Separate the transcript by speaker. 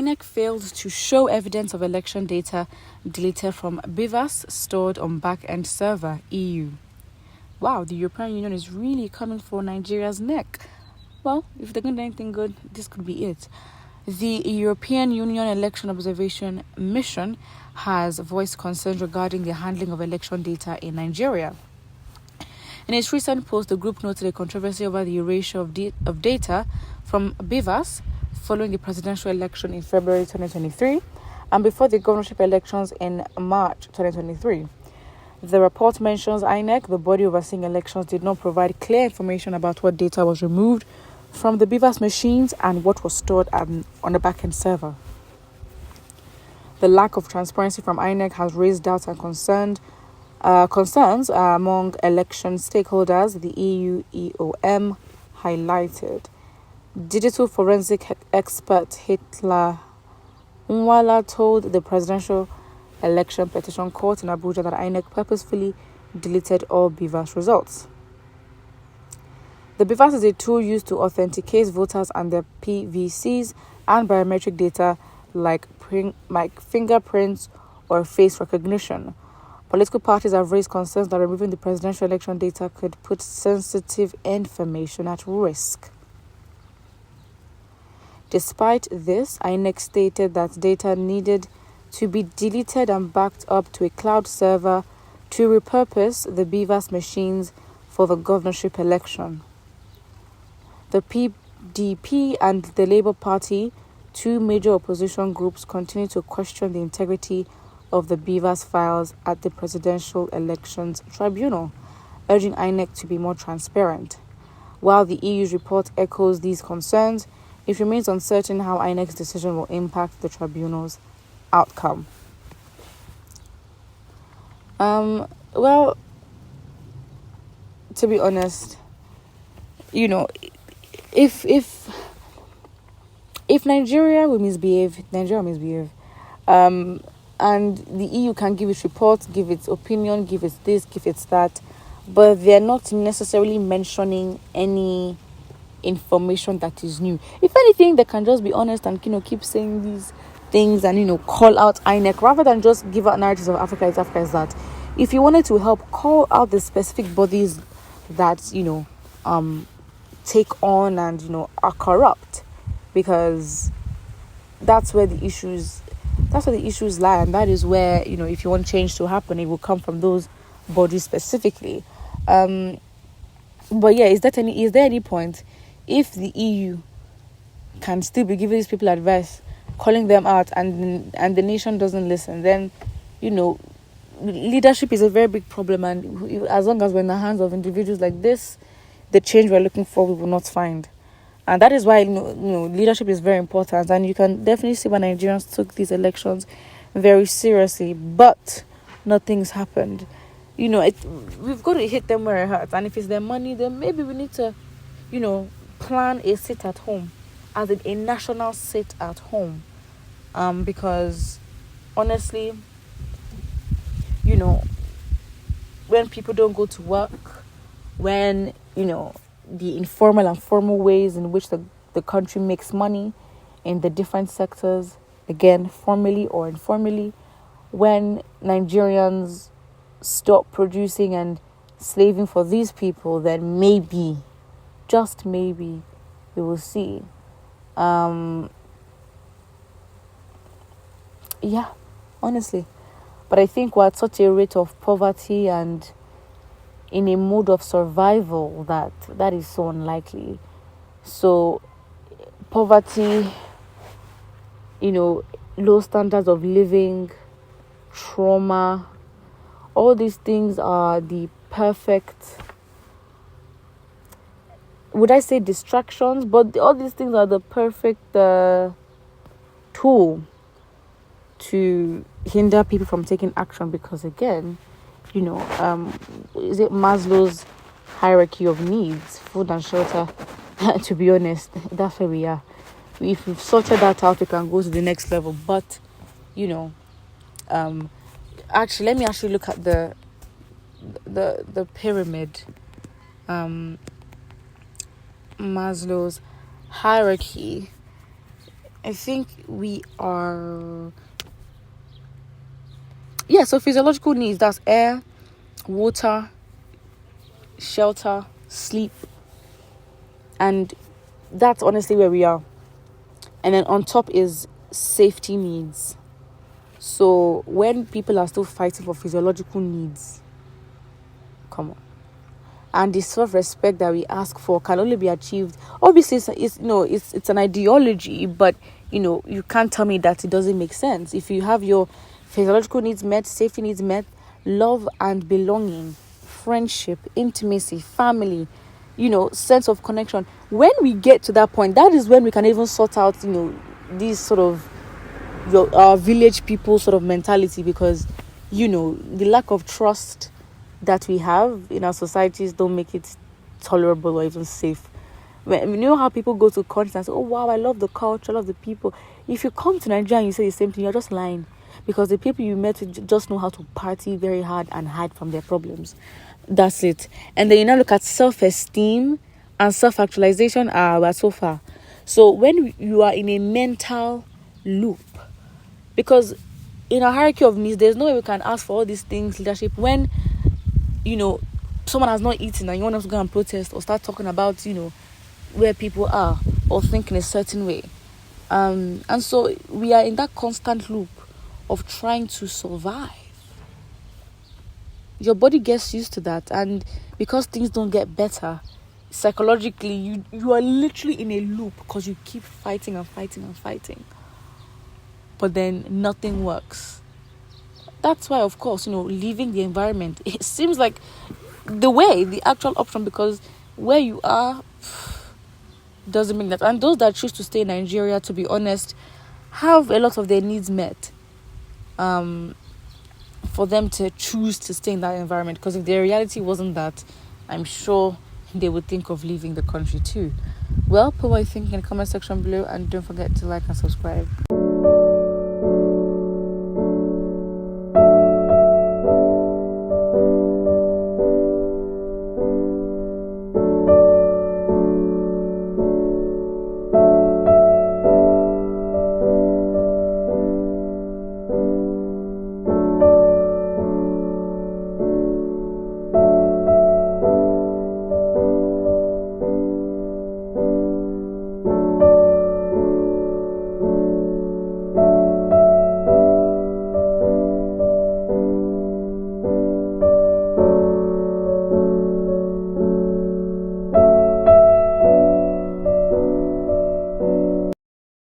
Speaker 1: INEC failed to show evidence of election data deleted from BIVAS stored on back-end server EU. Wow, the European Union is really coming for Nigeria's neck. Well, if they're going to do anything good, this could be it. The European Union Election Observation Mission has voiced concerns regarding the handling of election data in Nigeria. In its recent post, the group noted a controversy over the erasure of data from BIVAS following the presidential election in February 2023 and before the governorship elections in March 2023. The report mentions INEC, the body overseeing elections, did not provide clear information about what data was removed from the BIVAS machines and what was stored on the back-end server. The lack of transparency from INEC has raised doubts and concerns among election stakeholders, the EU EOM highlighted. Digital forensic expert Hitler Nwala told the Presidential Election Petition Court in Abuja that INEC purposefully deleted all BIVAS results. The BIVAS is a tool used to authenticate voters and their PVCs and biometric data like fingerprints or face recognition. Political parties have raised concerns that removing the presidential election data could put sensitive information at risk. Despite this, INEC stated that data needed to be deleted and backed up to a cloud server to repurpose the BIVAS machines for the governorship election. The PDP and the Labour Party, two major opposition groups, continue to question the integrity of the BIVAS files at the Presidential Elections Tribunal, urging INEC to be more transparent. While the EU's report echoes these concerns, it remains uncertain how INEC's decision will impact the tribunal's outcome. Well, to be honest, if Nigeria will misbehave, Nigeria will misbehave. And the EU can give its report, give its opinion, give its this, give its that, but they're not necessarily mentioning any information that is new. If anything, they can just be honest and keep saying these things and call out INEC rather than just give out narratives of Africa is that. If you wanted to help, call out the specific bodies that take on and are corrupt, because that's where the issues lie, and that is where if you want change to happen, it will come from those bodies specifically. But yeah, is there any point if the EU can still be giving these people advice, calling them out, and the nation doesn't listen? Then leadership is a very big problem, and as long as we're in the hands of individuals like this, the change we're looking for we will not find. And that is why leadership is very important, and you can definitely see why Nigerians took these elections very seriously, but nothing's happened. We've got to hit them where it hurts, and if it's their money, then maybe we need to plan a sit at home, as in a national sit at home, because honestly, when people don't go to work, when the informal and formal ways in which the country makes money in the different sectors, again, formally or informally, when Nigerians stop producing and slaving for these people, then maybe, just maybe, we will see. Yeah, honestly. But I think we're at such a rate of poverty and in a mode of survival that is so unlikely. So poverty, low standards of living, trauma, all these things are the perfect, would I say distractions, but all these things are the perfect tool to hinder people from taking action, because again, is it Maslow's hierarchy of needs, food and shelter? To be honest, that's where we are. If we've sorted that out, we can go to the next level. But actually, let me actually look at the pyramid, Maslow's hierarchy. I think we are. Yeah, so physiological needs, that's air, water, shelter, sleep, and that's honestly where we are. And then on top is safety needs. So when people are still fighting for physiological needs, come on. And the self-respect that we ask for can only be achieved. Obviously, it's an ideology, but you can't tell me that it doesn't make sense. If you have your physiological needs met, safety needs met, love and belonging, friendship, intimacy, family, sense of connection. When we get to that point, that is when we can even sort out, these sort of our village people sort of mentality, because the lack of trust that we have in our societies don't make it tolerable or even safe. When, you know how people go to countries and say, oh wow, I love the culture, I love the people. If you come to Nigeria and you say the same thing, you're just lying, because the people you met just know how to party very hard and hide from their problems. That's it. And then you now look at self-esteem and self-actualization. We're so far. So when you are in a mental loop, because in a hierarchy of needs, there's no way we can ask for all these things, leadership, when someone has not eaten and you want them to go and protest or start talking about where people are or think in a certain way. And so we are in that constant loop of trying to survive. Your body gets used to that, and because things don't get better, psychologically you are literally in a loop because you keep fighting and fighting and fighting, but then nothing works. That's why, of course, leaving the environment, it seems like the actual option, because where you are doesn't mean that. And those that choose to stay in Nigeria, to be honest, have a lot of their needs met for them to choose to stay in that environment, because if their reality wasn't that, I'm sure they would think of leaving the country too. Well, put what you think in the comment section below, and don't forget to like and subscribe.